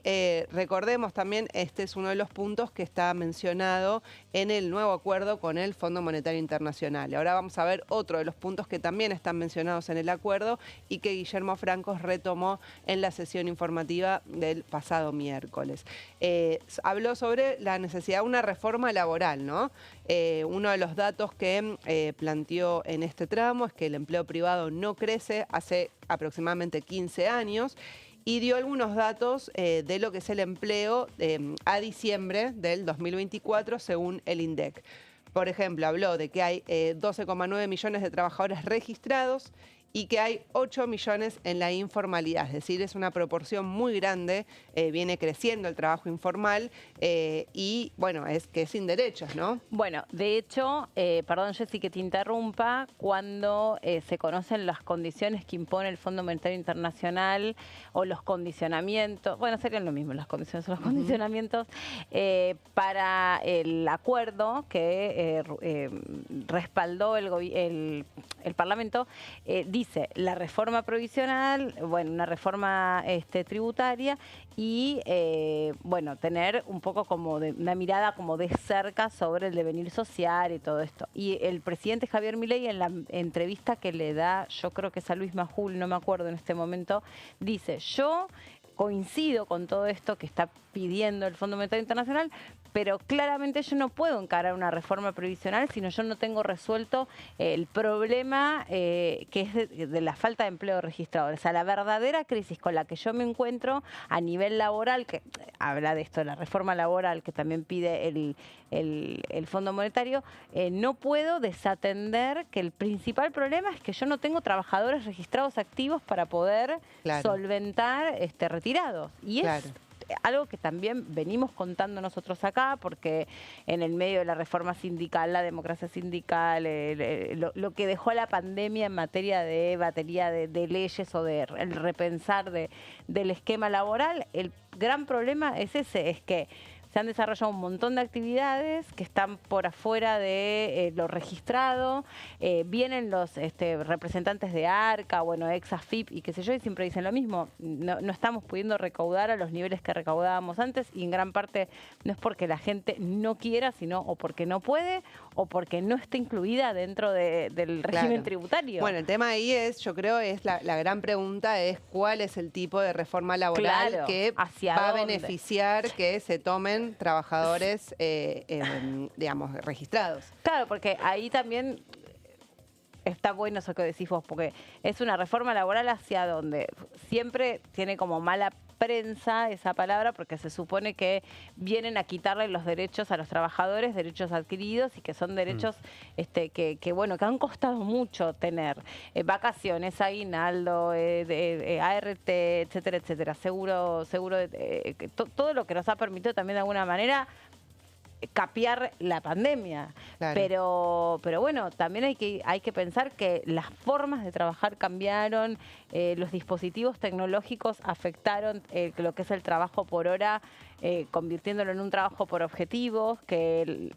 recordemos también, este es uno de los puntos que está mencionado en el nuevo acuerdo con el Fondo Monetario Internacional. Ahora vamos a ver otro de los puntos que también están mencionados en el acuerdo y que Guillermo Francos retomó en la sesión informativa del pasado miércoles. Habló sobre la necesidad de una reforma laboral, ¿no? Uno de los datos que planteó en este tramo es que el empleo privado no crece hace aproximadamente 15 años y dio algunos datos de lo que es el empleo a diciembre del 2024 según el INDEC. Por ejemplo, habló de que hay 12,9 millones de trabajadores registrados y que hay 8 millones en la informalidad, es decir, es una proporción muy grande, viene creciendo el trabajo informal y, bueno, es que es sin derechos, ¿no? Bueno, de hecho, perdón, Jessy, que te interrumpa, cuando se conocen las condiciones que impone el Fondo Monetario Internacional o los condicionamientos, bueno, serían lo mismo, las condiciones o los condicionamientos, para el acuerdo que respaldó el Parlamento, dice dice la reforma provisional, bueno, una reforma tributaria y, bueno, tener un poco como una mirada como de cerca sobre el devenir social y todo esto. Y el presidente Javier Milei, en la entrevista que le da, yo creo que es a Luis Majul, no me acuerdo en este momento, dice, yo coincido con todo esto que está pidiendo el Fondo Monetario Internacional, pero claramente yo no puedo encarar una reforma previsional si yo no tengo resuelto el problema que es de la falta de empleo registrado. O sea, la verdadera crisis con la que yo me encuentro a nivel laboral, que habla de esto, de la reforma laboral que también pide el Fondo Monetario, no puedo desatender que el principal problema es que yo no tengo trabajadores registrados activos para poder solventar retirados. Y es algo que también venimos contando nosotros acá, porque en el medio de la reforma sindical, la democracia sindical, lo que dejó la pandemia en materia de batería de leyes o de el repensar del esquema laboral, el gran problema es ese, es que se han desarrollado un montón de actividades que están por afuera de lo registrado. Vienen los representantes de ARCA, bueno, ex-AFIP y qué sé yo, y siempre dicen lo mismo. No estamos pudiendo recaudar a los niveles que recaudábamos antes, y en gran parte no es porque la gente no quiera, sino o porque no puede o porque no está incluida dentro del régimen tributario. Bueno, el tema ahí es, yo creo, es la gran pregunta es cuál es el tipo de reforma laboral que va a beneficiar que se tomen trabajadores, digamos, registrados. Claro, porque ahí también está bueno eso que decís vos, porque es una reforma laboral hacia donde siempre tiene como mala prensa esa palabra, porque se supone que vienen a quitarle los derechos a los trabajadores, derechos adquiridos, y que son derechos que bueno, que han costado mucho tener. Vacaciones, aguinaldo, ART, etcétera, etcétera. Seguro, todo lo que nos ha permitido también de alguna manera capear la pandemia. Pero bueno, también hay que pensar que las formas de trabajar cambiaron, los dispositivos tecnológicos afectaron lo que es el trabajo por hora, convirtiéndolo en un trabajo por objetivos, que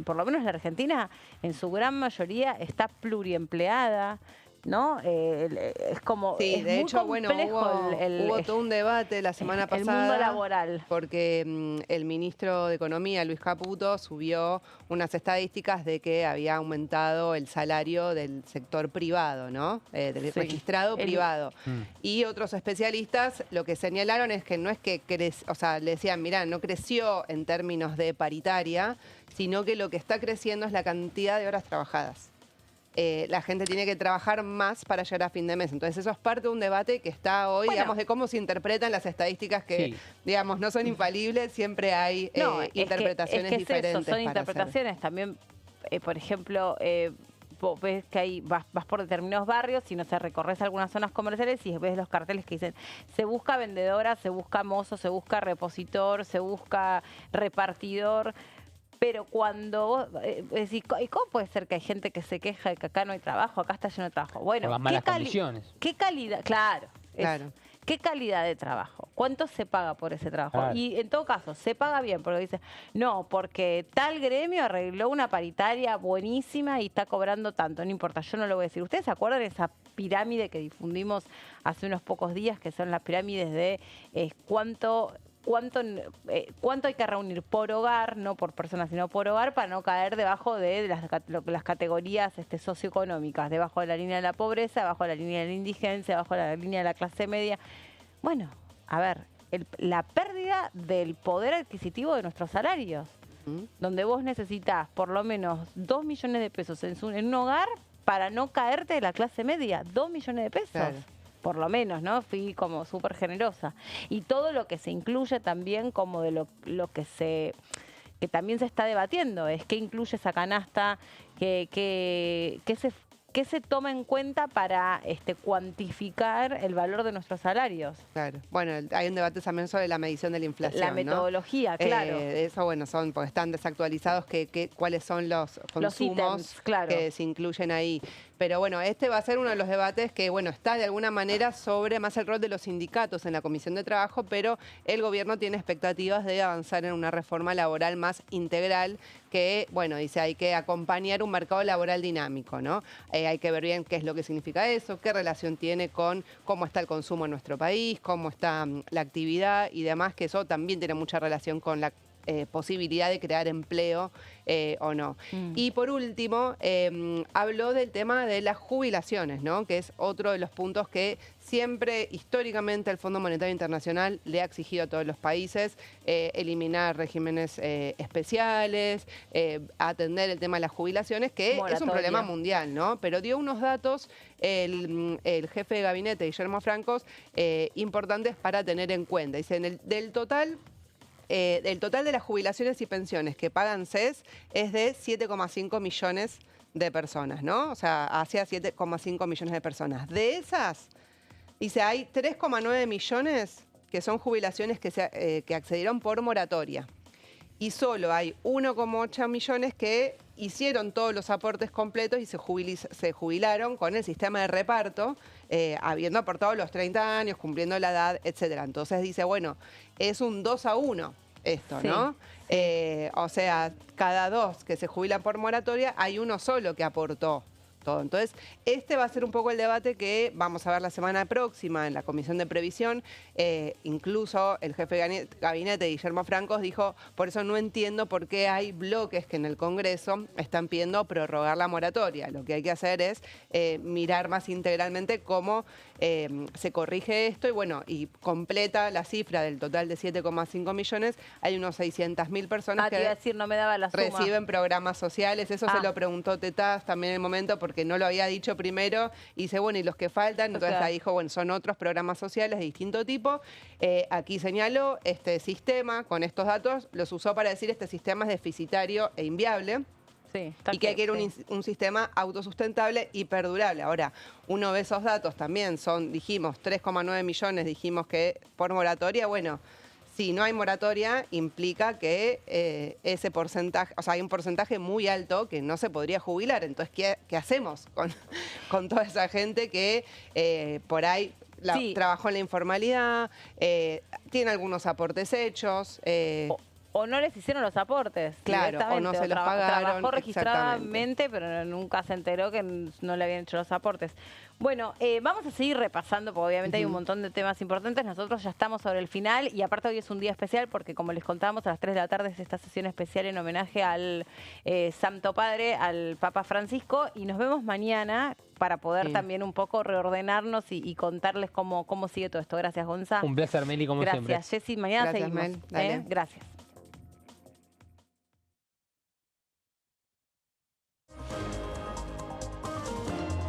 por lo menos la Argentina en su gran mayoría está pluriempleada, ¿no? Es como sí, de hecho, bueno, hubo todo un debate la semana pasada. El mundo laboral. Porque el ministro de Economía, Luis Caputo, subió unas estadísticas de que había aumentado el salario del sector privado, ¿no? Del registrado privado. Y otros especialistas lo que señalaron es que no es que o sea, le decían, mirá, no creció en términos de paritaria, sino que lo que está creciendo es la cantidad de horas trabajadas. La gente tiene que trabajar más para llegar a fin de mes. Entonces eso es parte de un debate que está hoy, digamos, de cómo se interpretan las estadísticas que, digamos, no son infalibles, siempre hay interpretaciones diferentes. Son interpretaciones también, por ejemplo, vos ves que ahí vas por determinados barrios y no sé, recorres algunas zonas comerciales y ves los carteles que dicen se busca vendedora, se busca mozo, se busca repositor, se busca repartidor. Pero cuando vos decís, ¿y cómo puede ser que hay gente que se queja de que acá no hay trabajo, acá está lleno de trabajo? Bueno, por las malas condiciones. ¿Qué calidad? Claro. ¿Qué calidad de trabajo? ¿Cuánto se paga por ese trabajo? Claro. Y en todo caso, se paga bien, porque dice, no, porque tal gremio arregló una paritaria buenísima y está cobrando tanto, no importa, yo no lo voy a decir. ¿Ustedes se acuerdan de esa pirámide que difundimos hace unos pocos días, que son las pirámides de cuánto hay que reunir por hogar, no por persona, sino por hogar, para no caer debajo de las categorías socioeconómicas, debajo de la línea de la pobreza, debajo de la línea de la indigencia, debajo de la línea de la clase media? Bueno, a ver, la pérdida del poder adquisitivo de nuestros salarios, donde vos necesitas por lo menos 2 millones de pesos en un hogar para no caerte de la clase media, 2 millones de pesos. Claro. Por lo menos, ¿no? Fui como súper generosa. Y todo lo que se incluye también como de lo que también se está debatiendo, es qué incluye esa canasta, qué se toma en cuenta para cuantificar el valor de nuestros salarios. Claro. Bueno, hay un debate también sobre la medición de la inflación, la metodología, ¿no? Claro. Eso, bueno, porque están desactualizados cuáles son los consumos ítems, claro, que se incluyen ahí. Pero bueno, este va a ser uno de los debates que, bueno, está de alguna manera sobre más el rol de los sindicatos en la Comisión de Trabajo, pero el gobierno tiene expectativas de avanzar en una reforma laboral más integral que, bueno, dice, hay que acompañar un mercado laboral dinámico, ¿no? Hay que ver bien qué es lo que significa eso, qué relación tiene con cómo está el consumo en nuestro país, cómo está la actividad y demás, que eso también tiene mucha relación con la posibilidad de crear empleo o no. Y por último, habló del tema de las jubilaciones, ¿no? Que es otro de los puntos que siempre históricamente el Fondo Monetario Internacional le ha exigido a todos los países, eliminar regímenes especiales, atender el tema de las jubilaciones, que es un problema mundial, ¿no? Pero dio unos datos el jefe de gabinete, Guillermo Francos, importantes para tener en cuenta. Dice, del total de las jubilaciones y pensiones que pagan CES es de 7,5 millones de personas, ¿no? O sea, hacia 7,5 millones de personas. De esas, dice, hay 3,9 millones que son jubilaciones que accedieron por moratoria. Y solo hay 1,8 millones que hicieron todos los aportes completos y se jubilaron con el sistema de reparto, habiendo aportado los 30 años, cumpliendo la edad, etcétera. Entonces dice, bueno, es un 2-1 esto, ¿no? O sea, cada 2 que se jubilan por moratoria, hay uno solo que aportó todo. Entonces, este va a ser un poco el debate que vamos a ver la semana próxima en la Comisión de Previsión. Incluso el jefe de gabinete, Guillermo Francos, dijo, por eso no entiendo por qué hay bloques que en el Congreso están pidiendo prorrogar la moratoria. Lo que hay que hacer es mirar más integralmente cómo se corrige esto y bueno, y completa la cifra del total de 7,5 millones. Hay unos 600.000 personas que no me daba la suma. Reciben programas sociales. Eso se lo preguntó Tetaz también en el momento porque no lo había dicho primero. Y dice, bueno, y los que faltan, entonces ahí dijo, bueno, son otros programas sociales de distinto tipo. Aquí señaló este sistema, con estos datos, los usó para decir este sistema es deficitario e inviable. Sí, y que hay que ir a un sistema autosustentable y perdurable. Ahora, uno ve esos datos también, son, dijimos, 3,9 millones, dijimos que por moratoria, bueno, si no hay moratoria, implica que ese porcentaje, o sea, hay un porcentaje muy alto que no se podría jubilar. Entonces, ¿qué hacemos con toda esa gente que por ahí trabajó en la informalidad, tiene algunos aportes hechos? O no les hicieron los aportes. Claro, o no se los pagaron. Trabajó registradamente, pero nunca se enteró que no le habían hecho los aportes. Bueno, vamos a seguir repasando, porque obviamente hay un montón de temas importantes. Nosotros ya estamos sobre el final y aparte hoy es un día especial porque, como les contábamos, a las 3 de la tarde es esta sesión especial en homenaje al Santo Padre, al Papa Francisco, y nos vemos mañana para poder también un poco reordenarnos y contarles cómo sigue todo esto. Gracias, Gonza. Un placer, Meli, como siempre. Gracias, Jessy. Mañana seguimos. Mel. Dale. Gracias.